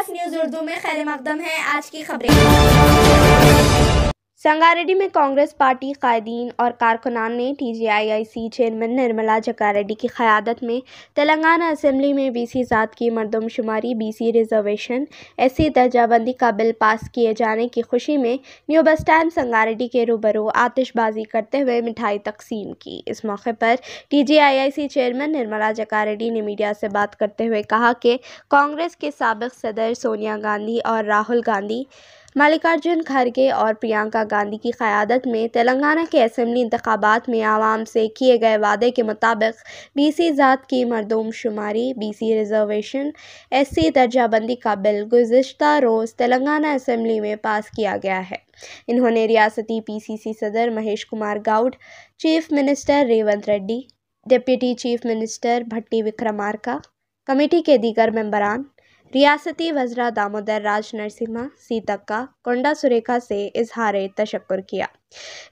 TGF news Urdu में खैर मकदम है। आज की खबरें। संगारेड्डी में कांग्रेस पार्टी कायदीन और कारकुनान ने TGIIC चेयरमैन निर्मला जग्गारेड्डी की क़यादत में तेलंगाना असेंबली में BC ज़ात की मरदमशुमारी BC रिजर्वेशन SC दर्जाबंदी का बिल पास किए जाने की खुशी में न्यू बस स्टैंड संगारेड्डी के रूबरू आतिशबाजी करते हुए मिठाई तकसीम की। इस मौके पर TGIIC चेयरमैन निर्मला जग्गारेड्डी ने मीडिया से बात करते हुए कहा कि कांग्रेस के साबिक़ सदर सोनिया गांधी और राहुल गांधी, मल्लिकार्जुन खड़गे और प्रियंका गांधी की क़यादत में तेलंगाना के असेंबली इंतखाबात में आवाम से किए गए वादे के मुताबिक BC ज़ात की मरदमशुमारी BC रिजर्वेशन SC दर्जाबंदी का बिल गुज़िश्ता रोज़ तेलंगाना असेंबली में पास किया गया है। इन्होंने रियासती PCC सदर Mahesh Kumar Goud, chief minister Revanth Reddy, deputy chief minister Bhatti Vikramarka, committee के दीगर मेंबरान, रियासती वज़रा दामोदर राज नरसिम्हा, सीतक्का, कोंडा सुरेखा से इजहार तशक्कुर किया।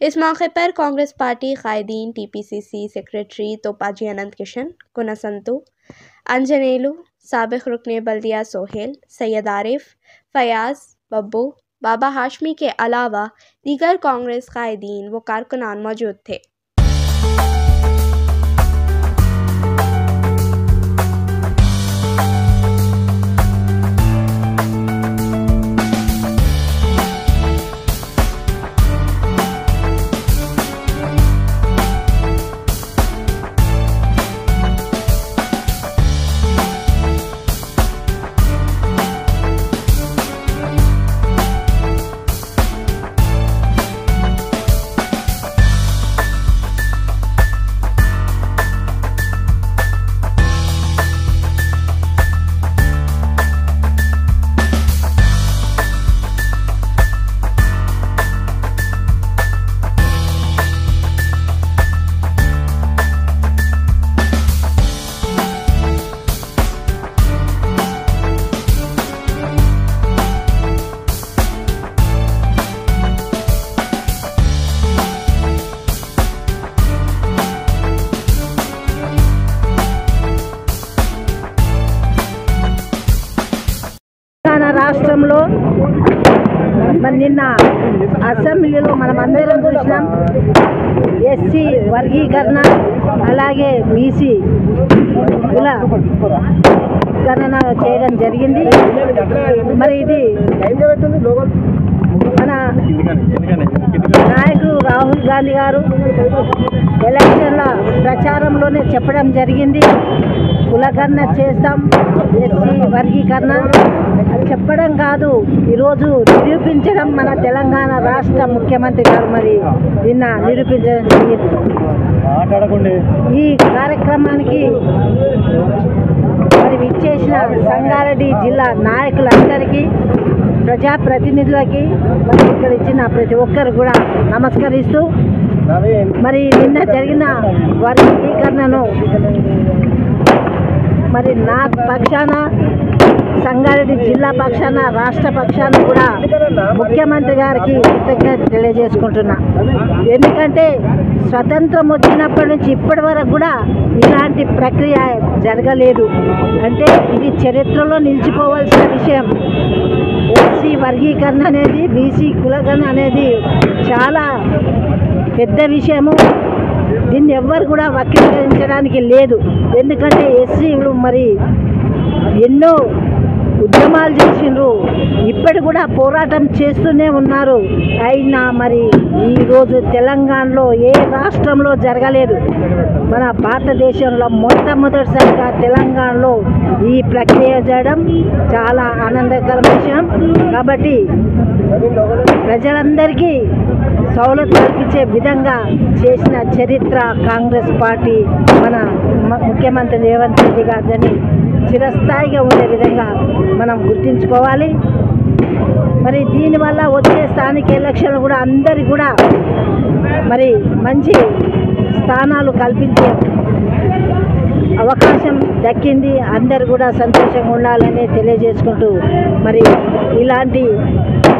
इस मौके पर कांग्रेस पार्टी कायदीन TPCC सेक्रेटरी तोपाजी अनंत किशन, कुनसंतु, अंजनेलू, साबिक़ रुकने बल्दिया सोहेल, सैयद आरिफ, फयाज, बब्बू, बाबा हाशमी के अलावा दीगर कांग्रेस कायदीन व कारकुनान मौजूद थे। రాష్ట్రంలో మరి నిన్న అసెంబ్లీలో మనం అందరం చూసినాం SC వర్గీకరణ అలాగే BC కుల గణన చేయడం జరిగింది। మరి ఇది మన నాయకుడు రాహుల్ గాంధీ గారు ఎలక్షన్ల ప్రచారంలోనే చెప్పడం జరిగింది, కులగణన చేస్తాం, SC వర్గీకరణ చెప్పడం కాదు, ఈరోజు నిరూపించడం మన తెలంగాణ రాష్ట్ర ముఖ్యమంత్రి గారు మరి నిన్న నిరూపించడం జరిగింది। ఈ కార్యక్రమానికి మరి విచ్చేసిన సంగారెడ్డి జిల్లా నాయకులందరికీ, ప్రజాప్రతినిధులకి, మరి ఇక్కడ ఇచ్చిన ప్రతి ఒక్కరు కూడా నమస్కరిస్తూ మరి నిన్న జరిగిన వర్గీకరణను మరి నా పక్షాన, సంగారెడ్డి జిల్లా పక్షాన, రాష్ట్ర పక్షాన కూడా ముఖ్యమంత్రి గారికి కృతజ్ఞత తెలియజేసుకుంటున్నా। ఎందుకంటే స్వతంత్రం వచ్చినప్పటి నుంచి ఇప్పటి వరకు కూడా ఇలాంటి ప్రక్రియ జరగలేదు, అంటే ఇది చరిత్రలో నిలిచిపోవాల్సిన విషయం। SC వర్గీకరణ అనేది, BC కులగణన అనేది చాలా పెద్ద విషయము, దీన్ని ఎవ్వరు కూడా వక్రీకరించడానికి లేదు। ఎందుకంటే SCలు మరి ఎన్నో ఉద్యమాలు చేసిండ్రు, ఇప్పటి కూడా పోరాటం చేస్తూనే ఉన్నారు, అయినా మరి ఈరోజు తెలంగాణలో ఏ రాష్ట్రంలో జరగలేదు। మన భారతదేశంలో మొట్టమొదటిసారిగా తెలంగాణలో ఈ ప్రక్రియ చేయడం చాలా ఆనందకర విషయం। కాబట్టి ప్రజలందరికీ సౌలభ్యం కల్పించే విధంగా చేసిన చరిత్ర కాంగ్రెస్ పార్టీ, మన ముఖ్యమంత్రి రేవంత్ రెడ్డి గారిని చిరస్థాయిగా ఉండే విధంగా మనం గుర్తించుకోవాలి। మరి దీనివల్ల వచ్చే స్థానిక ఎలక్షన్లు కూడా అందరికీ కూడా మరి మంచి స్థానాలు కల్పించే అవకాశం దక్కింది, అందరు కూడా సంతోషంగా ఉండాలని తెలియజేసుకుంటూ మరి ఇలాంటి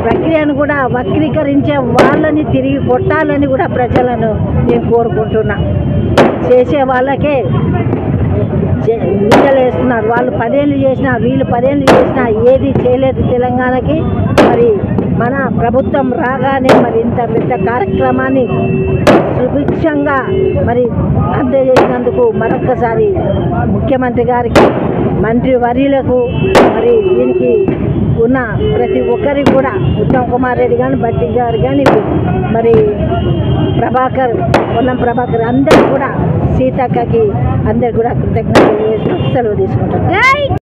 ప్రక్రియను కూడా వక్రీకరించే వాళ్ళని తిరిగి కొట్టాలని కూడా ప్రజలను నేను కోరుకుంటున్నా। చేసే వాళ్ళకే నిందలు వేస్తున్నారు. వాళ్ళు 10 ఏళ్ళు చేసినా వీళ్ళు 10 ఏళ్ళు చేసినా ఏది చేయలేదు తెలంగాణకి. మరి మన ప్రభుత్వం రాగానే మరి ఇంత పెద్ద కార్యక్రమాన్ని సుభిక్షంగా మరి అందజేసినందుకు మరొక్కసారి ముఖ్యమంత్రి గారికి, మంత్రి వర్యులకు, మరి దీనికి ఉన్న ప్రతి ఒక్కరికి కూడా ఉత్తమ్ కుమార్ రెడ్డి కానీ, భట్టి గారు కానీ, మరి పొన్నం ప్రభాకర్ అందరికీ కూడా, సీతక్కకి అందరికి కూడా కృతజ్ఞతలు చేస్తూ సెలవు తీసుకుంటున్నాను.